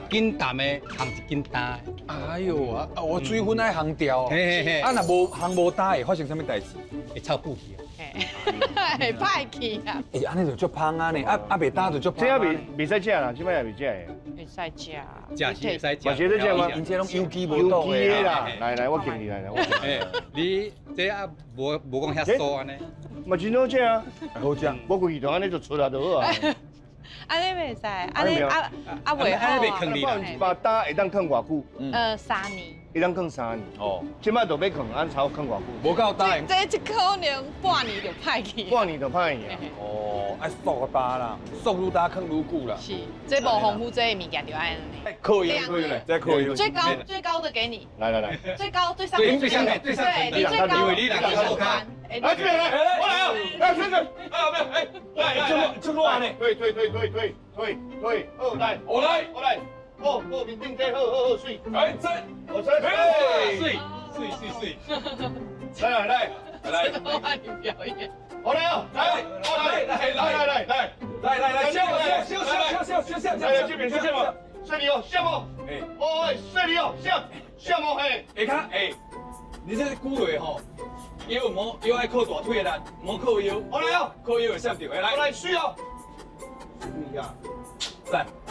斤担的，含1斤担的。哎呦啊，我水分爱行掉。嘿嘿嘿，啊，若无行无搭会发生什么代志？会臭不去啊。会歹去啊，哎，安尼就足芳啊呢，袂搭就足芳。这也未使食啦，这摆也未食的。会使食。食是会使食。嘛是在食吗因这拢有机无有倒机的的啦。啦，来，我敬你来，我敬你。哎，你这啊无讲遐酥安尼。嘛真好食啊，好食。我规矩都安尼就出来就好啊。安尼袂使，安尼袂好安尼袂啊。坑你啦。把蛋会当放偌久？ 3年。会当放3年。哦，即摆就要放，按超放偌久？无够搭的。这可能半年就歹去。半年就歹去啊。哦，爱速搭啦，速愈搭坑愈久啦。是，这无丰富这物件就安尼。可以可以嘞，再可以。最高的给你，来，最上面，最上面最上面对，你最高，因为你两个手看。来这边来，我来啊！来先生，来，这个呢？退，好来，我来，好，面顶这好水，哎，这，我吹，水。来，我帮你表演。我来啊！来，笑，来这边笑嘛，水里哦，笑嘛，哦，水里哦，笑嘛嘿，下骹你这久月吼，腰爱靠大腿啦，莫靠腰。我来啊！靠腰会闪着，来，我来水哦。来。